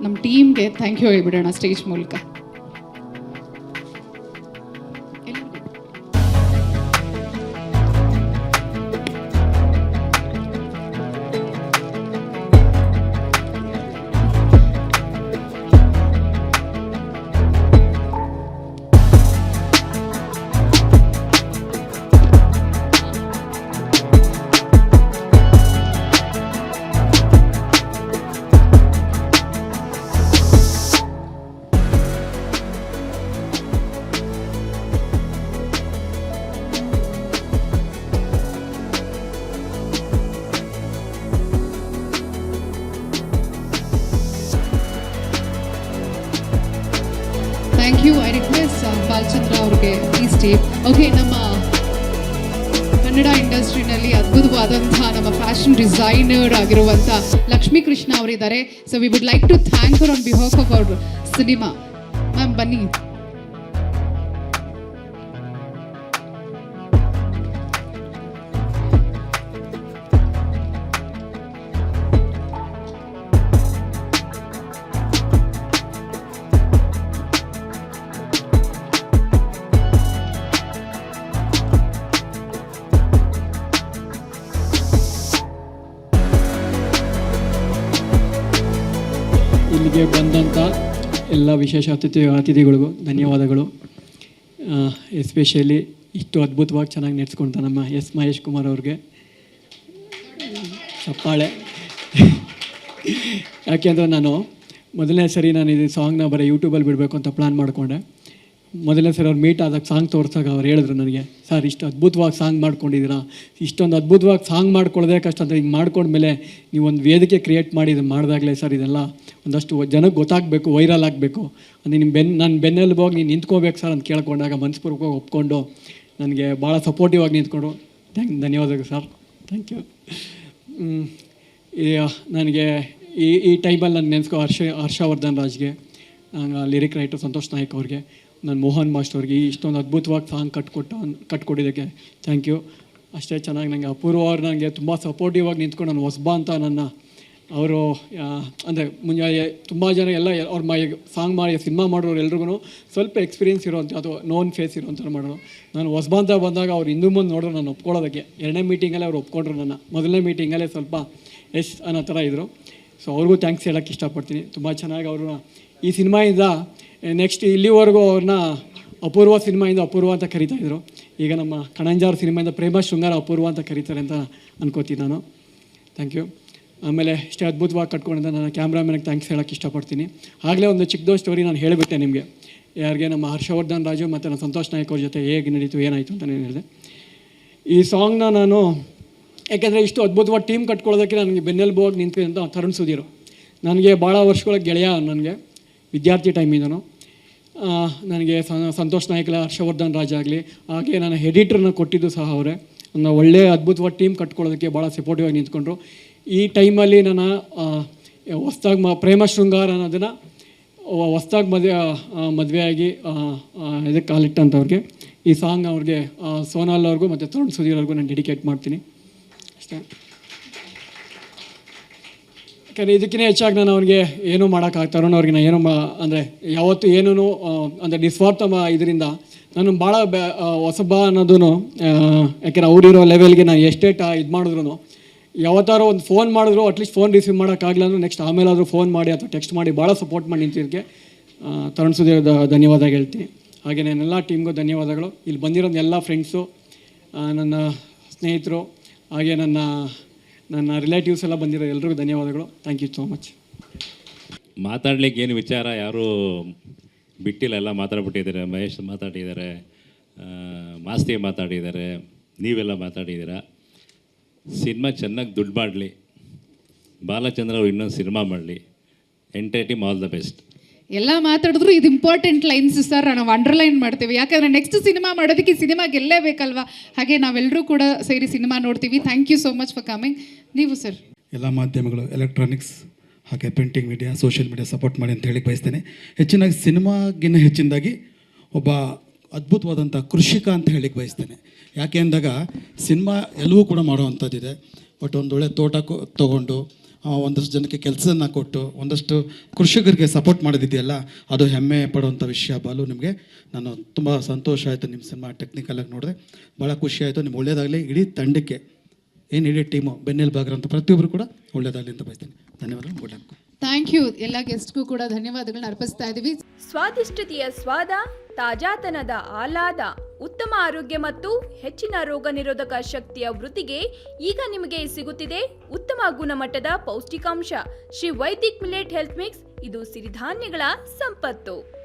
ನಮ್ಮ ಟೀಮ್ಗೆ thank you ಹೇಳ್ಬಿಡೋಣ ಸ್ಟೇಜ್ ಮೂಲಕ. Thank you. I request Balachandra ಅವ್ರಿಗೆ ಪ್ಲೀಸ್ ಸ್ಟೇ. ಓಕೆ, ನಮ್ಮ ಕನ್ನಡ ಇಂಡಸ್ಟ್ರಿನಲ್ಲಿ ಅದ್ಭುತವಾದಂತಹ ನಮ್ಮ ಫ್ಯಾಷನ್ ಡಿಸೈನರ್ ಆಗಿರುವಂಥ ಲಕ್ಷ್ಮೀ ಕೃಷ್ಣ ಅವರಿದ್ದಾರೆ. So we would like to thank her on behalf of our cinema. Ma'am ಬನ್ನಿ. ಇಲ್ಲಿಗೆ ಬಂದಂಥ ಎಲ್ಲ ವಿಶೇಷ ಅತಿಥಿಗಳಿಗೂ ಧನ್ಯವಾದಗಳು. ಎಸ್ಪೆಷಲಿ ಇಷ್ಟು ಅದ್ಭುತವಾಗಿ ಚೆನ್ನಾಗಿ ನಡೆಸ್ಕೊಂತ ನಮ್ಮ ಎಸ್ ಮಹೇಶ್ ಕುಮಾರ್ ಅವ್ರಿಗೆ ಚಪ್ಪಾಳೆ. ಯಾಕೆಂದರೆ ನಾನು ಮೊದಲನೇ ಸರಿ ನಾನು ಇದು ಸಾಂಗ್ನ ಬರೀ ಯೂಟ್ಯೂಬಲ್ಲಿ ಬಿಡಬೇಕು ಅಂತ ಪ್ಲ್ಯಾನ್ ಮಾಡಿಕೊಂಡೆ. ಮೊದಲನೇ ಸರಿ ಅವ್ರು ಮೀಟ್ ಆದಾಗ ಸಾಂಗ್ ತೋರಿಸಾಗ ಅವ್ರು ಹೇಳಿದ್ರು ನನಗೆ, ಸರ್ ಇಷ್ಟು ಅದ್ಭುತವಾಗಿ ಸಾಂಗ್ ಮಾಡ್ಕೊಂಡಿದ್ದೀರಾ, ಇಷ್ಟೊಂದು ಅದ್ಭುತವಾಗಿ ಸಾಂಗ್ ಮಾಡ್ಕೊಳ್ಳೋದೇ ಕಷ್ಟ ಅಂತ ಹಿಂಗೆ ಮಾಡ್ಕೊಂಡ್ಮೇಲೆ ನೀವೊಂದು ವೇದಿಕೆ ಕ್ರಿಯೇಟ್ ಮಾಡಿ ಇದು ಮಾಡಿದಾಗಲೇ ಸರ್ ಇದೆಲ್ಲ ಒಂದಷ್ಟು ಜನಕ್ಕೆ ಗೊತ್ತಾಗಬೇಕು, ವೈರಲ್ ಆಗಬೇಕು, ಅಂದರೆ ನನ್ನ ಬೆನ್ನೆಲುಬಾಗಿ ನೀನು ನಿಂತ್ಕೋಬೇಕು ಸರ್ ಅಂತ ಕೇಳ್ಕೊಂಡಾಗ ಮನಸ್ಪೂರ್ವಕವಾಗಿ ಒಪ್ಕೊಂಡು ನನಗೆ ಭಾಳ ಸಪೋರ್ಟಿವ್ ಆಗಿ ನಿಂತ್ಕೊಂಡು ಧನ್ಯವಾದಗಳು ಸರ್. Thank you. ನನಗೆ ಈ ಟೈಮಲ್ಲಿ ನಾನು ನೆನೆಸ್ಕೊ ಹರ್ಷವರ್ಧನ್ ರಾಜ್ಗೆ, ಲಿರಿಕ್ ರೈಟರ್ ಸಂತೋಷ್ ನಾಯ್ಕ್ ಅವ್ರಿಗೆ, ನಾನು ಮೋಹನ್ ಮಾಸ್ಟರ್ ಅವ್ರಿಗೆ ಇಷ್ಟೊಂದು ಅದ್ಭುತವಾಗಿ ಸಾಂಗ್ ಕಟ್ಕೊಟ್ಟಿದ್ದಕ್ಕೆ ಥ್ಯಾಂಕ್ ಯು. ಅಷ್ಟೇ ಚೆನ್ನಾಗಿ ನನಗೆ ಅಪೂರ್ವ ಅವ್ರು ನನಗೆ ತುಂಬ ಸಪೋರ್ಟಿವ್ ಆಗಿ ನಿಂತ್ಕೊಂಡು ನಾನು ಹೊಸಬಾ ಅಂತ ಅವರು ಅಂದರೆ ಮುಂಜಾನೆ ತುಂಬ ಜನ ಎಲ್ಲ ಅವ್ರ ಸಾಂಗ್ ಮಾಡಿ ಸಿನಿಮಾ ಮಾಡೋರು ಎಲ್ರಿಗೂ ಸ್ವಲ್ಪ ಎಕ್ಸ್ಪೀರಿಯೆನ್ಸ್ ಇರೋಂಥ ಅದು ನೋನ್ ಫೇಸ್ ಇರೋಂಥ ಮಾಡೋರು. ನಾನು ಹೊಸಬಾ ಅಂತ ಬಂದಾಗ ಅವ್ರು ಹಿಂದೂ ಮುಂದೆ ನೋಡಿದ್ರು ನಾನು ಒಪ್ಕೊಳ್ಳೋದಕ್ಕೆ. ಎರಡನೇ ಮೀಟಿಂಗಲ್ಲೇ ಅವ್ರು ಒಪ್ಕೊಂಡ್ರು ನನ್ನ. ಮೊದಲನೇ ಮೀಟಿಂಗಲ್ಲೇ ಸ್ವಲ್ಪ ಅನ್ನೋ ಥರ ಇದ್ದರು. ಸೊ ಅವ್ರಿಗೂ ಥ್ಯಾಂಕ್ಸ್ ಹೇಳೋಕ್ಕೆ ಇಷ್ಟಪಡ್ತೀನಿ. ತುಂಬ ಚೆನ್ನಾಗಿ ಅವ್ರನ್ನ ಈ ಸಿನಿಮಾಯಿಂದ ನೆಕ್ಸ್ಟ್ ಇಲ್ಲಿವರೆಗೂ ಅವ್ರನ್ನ ಅಪೂರ್ವ ಸಿನಿಮಾಯಿಂದ ಅಪೂರ್ವ ಅಂತ ಕರಿತಾಯಿದ್ರು. ಈಗ ನಮ್ಮ ಕಣಂಜಾರ್ ಸಿನಿಮಾಯಿಂದ ಪ್ರೇಮ ಶೃಂಗಾರ ಅಪೂರ್ವ ಅಂತ ಕರೀತಾರೆ ಅಂತ ಅನ್ಕೋತೀನಿ ನಾನು. Thank you. ಆಮೇಲೆ ಇಷ್ಟೇ ಅದ್ಭುತವಾಗಿ ಕಟ್ಕೊಂಡಿದ್ದ ನನ್ನ ಕ್ಯಾಮ್ರಾಮನ್ಗೆ ಥ್ಯಾಂಕ್ಸ್ ಹೇಳೋಕ್ಕೆ ಇಷ್ಟಪಡ್ತೀನಿ. ಆಗಲೇ ಒಂದು ಚಿಕ್ಕದೋ ಸ್ಟೋರಿ ನಾನು ಹೇಳಿಬಿಟ್ಟೆ ನಿಮಗೆ, ಯಾರಿಗೆ ನಮ್ಮ ಹರ್ಷವರ್ಧನ್ ರಾಜು ಮತ್ತು ನಮ್ಮ ಸಂತೋಷ್ ನಾಯ್ಕ್ ಅವ್ರ ಜೊತೆ ಹೇಗೆ ನಡೀತು ಏನಾಯಿತು ಅಂತ ನಾನು ಹೇಳಿದೆ. ಈ ಸಾಂಗ್ನ ನಾನು ಯಾಕೆಂದರೆ ಇಷ್ಟು ಅದ್ಭುತವಾಗಿ ಟೀಮ್ ಕಟ್ಕೊಳ್ಳೋದಕ್ಕೆ ನನಗೆ ಬೆನ್ನೆಲುಬಾಗಿ ನಿಂತಿದ್ದಂಥ ತರುಣ್ ಸುಧೀರ್ ನನಗೆ ಭಾಳ ವರ್ಷಗಳ ಗೆಳೆಯ, ನನಗೆ ವಿದ್ಯಾರ್ಥಿ ಟೈಮಿಂದನು ನನಗೆ ಸಂತೋಷ್ ನಾಯ್ಕ ಹರ್ಷವರ್ಧನ್ ರಾಜ್ ಆಗಲಿ, ಹಾಗೆ ನನ್ನ ಎಡಿಟ್ರನ್ನ ಕೊಟ್ಟಿದ್ದು ಸಹ ಅವರೇ. ನನ್ನ ಒಳ್ಳೆಯ ಅದ್ಭುತವಾದ ಟೀಮ್ ಕಟ್ಕೊಳ್ಳೋದಕ್ಕೆ ಭಾಳ ಸಪೋರ್ಟಿವ್ ಆಗಿ ನಿಂತ್ಕೊಂಡ್ರು. ಈ ಟೈಮಲ್ಲಿ ನಾನು ಹೊಸ್ದಾಗಿ ಪ್ರೇಮ ಶೃಂಗಾರ ಅನ್ನೋದನ್ನು ಹೊಸ್ದಾಗಿ ಮದುವೆಯಾಗಿ ಇದಕ್ಕೆ ಕಾಲಿಟ್ಟಂಥವ್ರಿಗೆ ಈ ಸಾಂಗ್ ಅವ್ರಿಗೆ ಸೋನಾಲ್ ಅವ್ರಿಗೂ ಮತ್ತು ತರುಣ್ ಸುಧೀರ್ ಅವ್ರಿಗೂ ನಾನು ಡೆಡಿಕೇಟ್ ಮಾಡ್ತೀನಿ ಅಷ್ಟೇ. ಯಾಕಂದರೆ ಇದಕ್ಕಿಂತ ಹೆಚ್ಚಾಗಿ ನಾನು ಅವ್ರಿಗೆ ಏನೂ ತರುಣ್ ಅವ್ರಿಗೆ ನಾನು ಏನೂ ಅಂದರೆ ಯಾವತ್ತೂ ಏನೂ ಅಂದರೆ ನಿಸ್ವಾರ್ಥ ಇದರಿಂದ ನಾನು ಭಾಳ ಹೊಸಬ ಅನ್ನೋದು, ಯಾಕೆಂದರೆ ಅವರಿರೋ ಲೆವೆಲ್ಗೆ ನಾನು ಎಷ್ಟೇ ಇದು ಮಾಡಿದ್ರು ಯಾವತ್ತಾರೋ ಒಂದು ಫೋನ್ ಮಾಡಿದ್ರು ಅಟ್ಲೀಸ್ಟ್ ಫೋನ್ ರಿಸೀವ್ ಮಾಡೋಕ್ಕಾಗಲ್ಲ ಅಂದ್ರೆ ನೆಕ್ಸ್ಟ್ ಆಮೇಲಾದರೂ ಫೋನ್ ಮಾಡಿ ಅಥವಾ ಟೆಕ್ಸ್ಟ್ ಮಾಡಿ ಭಾಳ ಸಪೋರ್ಟ್ ಮಾಡಿ ನಿಂತಿದ್ದಕ್ಕೆ ತರುಣ್ ಸುಧೀರ್ ಧನ್ಯವಾದ ಹೇಳ್ತೀನಿ. ಹಾಗೆ ನನ್ನೆಲ್ಲ ಟೀಮ್ಗೂ ಧನ್ಯವಾದಗಳು. ಇಲ್ಲಿ ಬಂದಿರೋದು ಎಲ್ಲ ಫ್ರೆಂಡ್ಸು, ನನ್ನ ಸ್ನೇಹಿತರು, ಹಾಗೆ ನನ್ನ ರಿಲೇಟಿವ್ಸ್ ಎಲ್ಲ ಬಂದಿರೋ ಎಲ್ರಿಗೂ ಧನ್ಯವಾದಗಳು. Thank you so much. ಮಾತಾಡ್ಲಿಕ್ಕೆ ಏನು ವಿಚಾರ ಯಾರೂ ಬಿಟ್ಟಿಲ್ಲ, ಎಲ್ಲ ಮಾತಾಡ್ಬಿಟ್ಟಿದ್ದಾರೆ. ಮಹೇಶ್ ಮಾತಾಡಿದ್ದಾರೆ, ಮಾಸ್ತಿ ಮಾತಾಡಿದ್ದಾರೆ, ನೀವೆಲ್ಲ ಮಾತಾಡಿದ್ದೀರಾ. ಸಿನಿಮಾ ಚೆನ್ನಾಗಿ ದುಡ್ಡು ಮಾಡಲಿ, ಬಾಲಚಂದ್ರ ಅವರು ಇನ್ನೊಂದು ಸಿನಿಮಾ ಮಾಡಲಿ. Entire team all the best. ಎಲ್ಲ ಮಾತಾಡಿದ್ರು ಇದು ಇಂಪಾರ್ಟೆಂಟ್ ಲೈನ್ಸ್ ಸರ್, ನಾವು ಅಂಡರ್ಲೈನ್ ಮಾಡ್ತೀವಿ. ಯಾಕಂದರೆ ನೆಕ್ಸ್ಟ್ ಸಿನಿಮಾ ಮಾಡೋದಕ್ಕೆ ಸಿನಿಮಾ ಗೆಲ್ಲೇಬೇಕಲ್ವಾ. ಹಾಗೆ ನಾವೆಲ್ಲರೂ ಕೂಡ ಸೇರಿ ಸಿನಿಮಾ ನೋಡ್ತೀವಿ. Thank you so much for coming. ನೀವು ಸರ್? ಎಲ್ಲ ಮಾಧ್ಯಮಗಳು, ಎಲೆಕ್ಟ್ರಾನಿಕ್ಸ್ ಹಾಗೆ printing media, social media support ಮಾಡಿ ಅಂತ ಹೇಳಿ ಬಯಸ್ತೇನೆ. ಹೆಚ್ಚಿನಾಗಿ ಸಿನಿಮಾಗಿನ್ನ ಹೆಚ್ಚಿನದಾಗಿ ಒಬ್ಬ ಅದ್ಭುತವಾದಂಥ ಕೃಷಿಕ ಅಂತ ಹೇಳಿಕ್ಕೆ ಬಯಸ್ತೇನೆ. ಯಾಕೆ ಅಂದಾಗ ಸಿನಿಮಾ ಎಲ್ಲವೂ ಕೂಡ ಮಾಡುವಂಥದ್ದಿದೆ, ಬಟ್ ಒಂದು ಒಳ್ಳೆ ತೋಟ ತೊಗೊಂಡು ಒಂದಷ್ಟು ಜನಕ್ಕೆ ಕೆಲಸನ ಕೊಟ್ಟು ಒಂದಷ್ಟು ಕೃಷಿಕರಿಗೆ ಸಪೋರ್ಟ್ ಮಾಡೋದಿದೆಯಲ್ಲ, ಅದು ಹೆಮ್ಮೆ ಪಡುವಂಥ ವಿಷಯ ಬಾಲು. ನಿಮಗೆ ನಾನು ತುಂಬ ಸಂತೋಷ ಆಯಿತು ನಿಮ್ಮ ಸಿನಿಮಾ ಟೆಕ್ನಿಕಲಾಗಿ ನೋಡಿದೆ, ಭಾಳ ಖುಷಿ ಆಯಿತು. ನಿಮ್ಗೆ ಒಳ್ಳೆಯದಾಗಲಿ. ಇಡೀ ತಂಡಕ್ಕೆ ಏನು ಇಡೀ ಟೀಮು ಬೆನ್ನೆಲುಬಾಗಿರೋಂಥ ಪ್ರತಿಯೊಬ್ಬರು ಕೂಡ ಒಳ್ಳೆಯದಾಗಲಿ ಅಂತ ಬಯಸ್ತೇನೆ. ಧನ್ಯವಾದಗಳು. ಒಳ್ಳೆಯದು. Thank you. ಎಲ್ಲ ಗೆಸ್ಟ್ಗೂ ಕೂಡ ಧನ್ಯವಾದಗಳನ್ನ ಅರ್ಪಿಸ್ತಾ ಇದ್ದೀವಿ. ಸ್ವಾದಿಷ್ಟತೆಯ ಸ್ವಾದ, ತಾಜಾತನದ ಆಹ್ಲಾದ, ಉತ್ತಮ ಆರೋಗ್ಯ ಮತ್ತು ಹೆಚ್ಚಿನ ರೋಗ ನಿರೋಧಕ ಶಕ್ತಿಯ ವೃದ್ಧಿಗೆ ಈಗ ನಿಮಗೆ ಸಿಗುತ್ತಿದೆ ಉತ್ತಮ ಗುಣಮಟ್ಟದ ಪೌಷ್ಟಿಕಾಂಶ Shri Vaidik millet health mix. ಇದು ಸಿರಿಧಾನ್ಯಗಳ ಸಂಪತ್ತು.